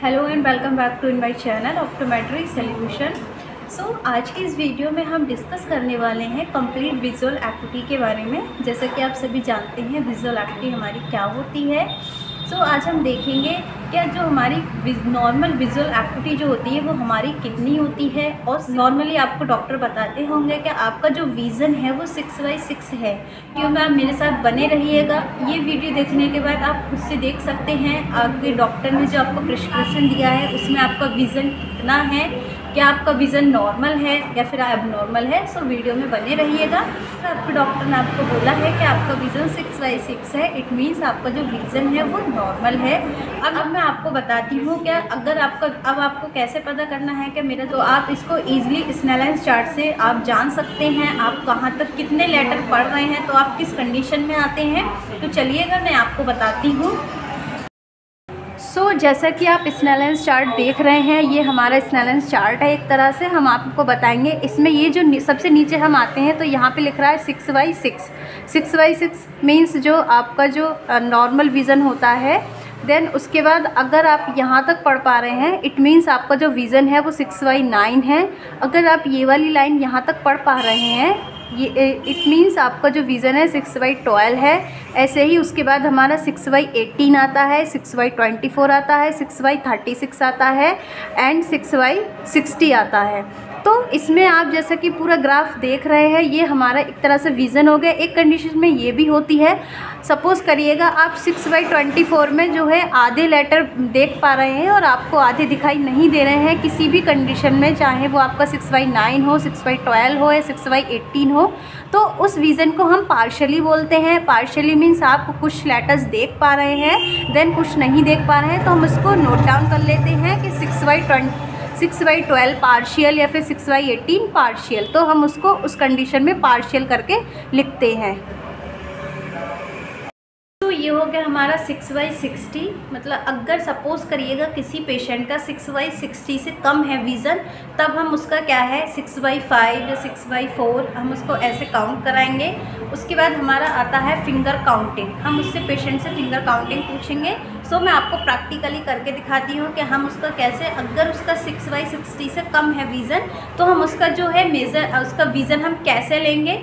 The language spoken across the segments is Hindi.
Hello and welcome back to in my channel optometry solution. आज की इस वीडियो में हम डिस्कस करने वाले हैं कंप्लीट विजुअल एक्टिविटी के बारे में। जैसा कि आप सभी जानते हैं विजुअल एक्टिविटी हमारी क्या होती है। आज हम देखेंगे क्या जो हमारी नॉर्मल विजुअल एक्टिविटी जो होती है वो हमारी कितनी होती है। और नॉर्मली आपको डॉक्टर बताते होंगे कि आपका जो विज़न है वो 6/6 है। क्यों मैम, मेरे साथ बने रहिएगा। ये वीडियो देखने के बाद आप खुद से देख सकते हैं आपके डॉक्टर ने जो आपको प्रिस्क्रिप्शन दिया है उसमें आपका विज़न कितना है, क्या आपका विज़न नॉर्मल है या फिर अब है। वीडियो में बने रहिएगा। आपके डॉक्टर ने आपको बोला है कि आपका विज़न 6/6 है, इट मीन्स आपका जो विज़न है वो नॉर्मल है। अब मैं आपको बताती हूँ क्या अगर आपका अब आपको कैसे पता करना है कि मेरा, तो आप इसको ईजिली स्नेलेंस चार्ट से आप जान सकते हैं आप कहाँ तक कितने लेटर पढ़ रहे हैं, तो आप किस कंडीशन में आते हैं। तो चलिएगा मैं आपको बताती हूँ। जैसा कि आप स्नेलेंस चार्ट देख रहे हैं, ये हमारा स्नेलेंस चार्ट है। एक तरह से हम आपको बताएंगे इसमें ये जो सबसे नीचे हम आते हैं तो यहाँ पे लिख रहा है 6/6। 6/6 मीन्स जो आपका जो नॉर्मल विज़न होता है। देन उसके बाद अगर आप यहाँ तक पढ़ पा रहे हैं इट मीन्स आपका जो विज़न है वो 6/9 है। अगर आप ये वाली लाइन यहाँ तक पढ़ पा रहे हैं ये इट मीन्स आपका जो विज़न है 6/12 है। ऐसे ही उसके बाद हमारा 6/18 आता है, 6/24 आता है, 6/36 आता है एंड 6/60 आता है। तो इसमें आप जैसा कि पूरा ग्राफ देख रहे हैं ये हमारा एक तरह से विज़न हो गया। एक कंडीशन में ये भी होती है, सपोज़ करिएगा आप 6/24 में जो है आधे लेटर देख पा रहे हैं और आपको आधे दिखाई नहीं दे रहे हैं किसी भी कंडीशन में, चाहे वो आपका 6/9 हो, 6/12 हो या 6/18 हो, तो उस विज़न को हम पार्शली बोलते हैं। पार्शली मीन्स आप कुछ लेटर्स देख पा रहे हैं देन कुछ नहीं देख पा रहे हैं, तो हम इसको नोट डाउन कर लेते हैं कि 6/12 पार्शियल या फिर 6/18 पार्शियल। तो हम उसको उस कंडीशन में पार्शियल करके लिखते हैं। तो ये हो गया हमारा 6/60। मतलब अगर सपोज़ करिएगा किसी पेशेंट का 6/60 से कम है विज़न, तब हम उसका क्या है 6/5 या 6/4 हम उसको ऐसे काउंट कराएंगे। उसके बाद हमारा आता है फिंगर काउंटिंग। हम उससे पेशेंट से फिंगर काउंटिंग पूछेंगे। मैं आपको प्रैक्टिकली करके दिखाती हूँ कि हम उसका कैसे, अगर उसका 6/60 से कम है विज़न तो हम उसका जो है उसका विज़न हम कैसे लेंगे।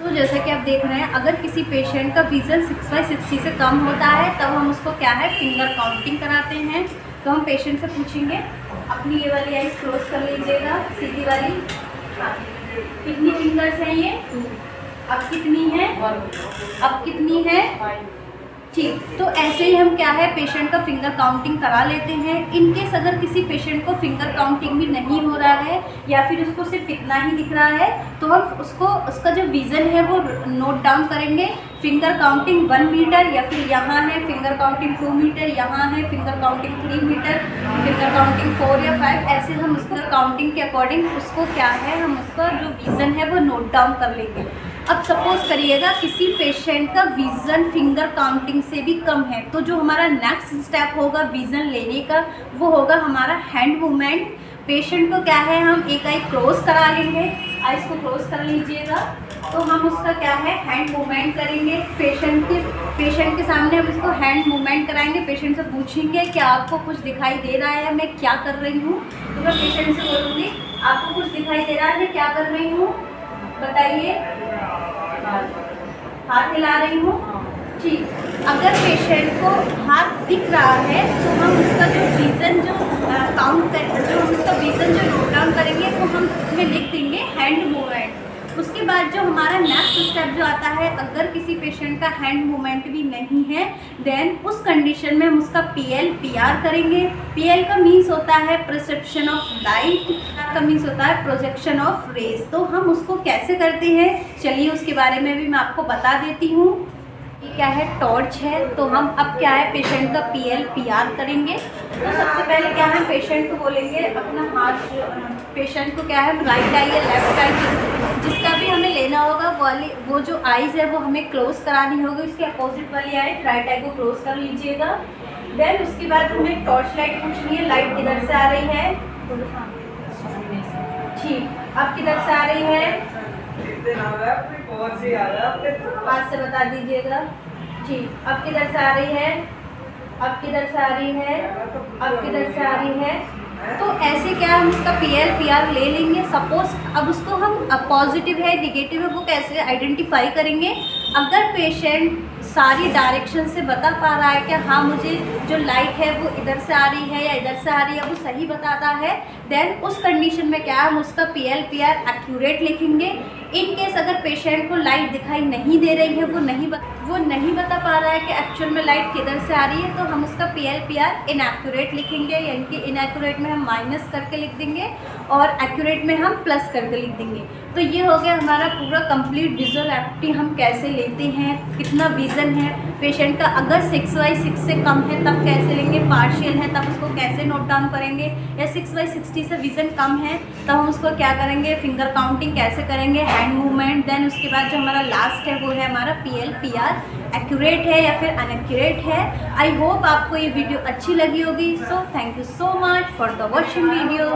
जैसा कि आप देख रहे हैं अगर किसी पेशेंट का विज़न 6/60 से कम होता है तब हम उसको क्या है फिंगर काउंटिंग कराते हैं। तो हम पेशेंट से पूछेंगे अपनी ये वाली आइज क्लोज कर लीजिएगा, सीधी वाली। कितनी फिंगर्स हैं ये, अब कितनी है, अब कितनी है, ठीक। तो ऐसे ही हम क्या है पेशेंट का फिंगर काउंटिंग करा लेते हैं। इनकेस अगर किसी पेशेंट को फिंगर काउंटिंग भी नहीं हो रहा है या फिर उसको सिर्फ इतना ही दिख रहा है तो हम उसका जो विज़न है वो नोट डाउन करेंगे। फिंगर काउंटिंग 1 मीटर या फिर यहाँ है फिंगर काउंटिंग 2 मीटर, यहाँ है finger counting 3 metre, finger counting 4 या 5, ऐसे हम उसको काउंटिंग के अकॉर्डिंग उसको क्या है हम उसका जो विज़न है वो नोट डाउन कर लेंगे। अब सपोज़ करिएगा किसी पेशेंट का विज़न फिंगर काउंटिंग से भी कम है तो जो हमारा नेक्स्ट स्टेप होगा विज़न लेने का वो होगा हमारा हैंड मूवमेंट। पेशेंट को क्या है हम एक आई क्लोज करा लेंगे, आइज को क्लोज कर लीजिएगा। तो हम उसका क्या है हैंड मूवमेंट करेंगे। पेशेंट के सामने हम इसको हैंड मूवमेंट कराएंगे। पेशेंट से पूछेंगे क्या आपको कुछ दिखाई दे रहा है, मैं क्या कर रही हूँ। तो मैं पेशेंट से बोलूँगी आपको कुछ दिखाई दे रहा है, मैं क्या कर रही हूँ बताइए, हाथ हिला रही हूँ, ठीक। अगर पेशेंट को हाथ दिख रहा है तो हम उसका जो विज़न जो काउंट कर जो हम उसका विज़न जो नोट डाउन करेंगे वो हम उसमें लिख देंगे हैंड मूवमेंट। उसके बाद जो हमारा नेक्स्ट स्टेप जो आता है अगर किसी पेशेंट का हैंड मूवमेंट भी नहीं है देन उस कंडीशन में हम उसका PR करेंगे। PL का मीन्स होता है परसेप्शन ऑफ लाइट, का मीन्स होता है प्रोजेक्शन ऑफ रेज। तो हम उसको कैसे करते हैं चलिए उसके बारे में भी मैं आपको बता देती हूँ। ये क्या है टॉर्च है। तो हम अब क्या है पेशेंट का PR करेंगे। तो सबसे पहले क्या है पेशेंट को बोलेंगे अपना हाथ, पेशेंट को क्या है राइट आई या लेफ्ट आई जिसका भी हमें लेना होगा वो जो आईज़ है वो हमें क्लोज करानी होगी। उसके अपोजिट वाली आई राइट आई को क्लोज कर लीजिएगा। देन उसके बाद हमें टॉर्च लाइट पूछनी है, लाइट किधर से आ रही है, ठीक अब किधर से आ रही है, पास से बता दीजिएगा, ठीक अब किधर से आ रही है, अब किधर से आ रही है, अब किधर से आ रही है। तो ऐसे क्या हम इसका PL PR ले लेंगे। सपोज अब उसको हम पॉजिटिव है निगेटिव है वो कैसे आइडेंटिफाई करेंगे। अगर पेशेंट सारी डायरेक्शन से बता पा रहा है कि हाँ मुझे जो लाइट है वो इधर से आ रही है या इधर से आ रही है, वो सही बताता है, देन उस कंडीशन में क्या हम उसका PL PR एक्यूरेट लिखेंगे। इन केस अगर पेशेंट को लाइट दिखाई नहीं दे रही है, वो नहीं बता पा रहा है कि एक्चुअल में लाइट किधर से आ रही है, तो हम उसका PL PR इनएक्यूरेट लिखेंगे। यानी कि इनएक्यूरेट में हम माइनस करके लिख देंगे और एक्यूरेट में हम प्लस करके लिख देंगे। तो ये हो गया हमारा पूरा कंप्लीट विजुअल एक्टिविटी हम कैसे लेते हैं, कितना विज़न है पेशेंट का। अगर 6/6 से कम है तब कैसे लेंगे, पार्शियल है तब उसको कैसे नोट डाउन करेंगे, या 6/60 से विज़न कम है तब हम उसको क्या करेंगे, फिंगर काउंटिंग कैसे करेंगे, हैंड मूवमेंट। देन उसके बाद जो हमारा लास्ट है वो है हमारा PL PR एक्यूरेट है या फिर अनएक्यूरेट है। आई होप आपको ये वीडियो अच्छी लगी होगी। So thank you so much for the watching video.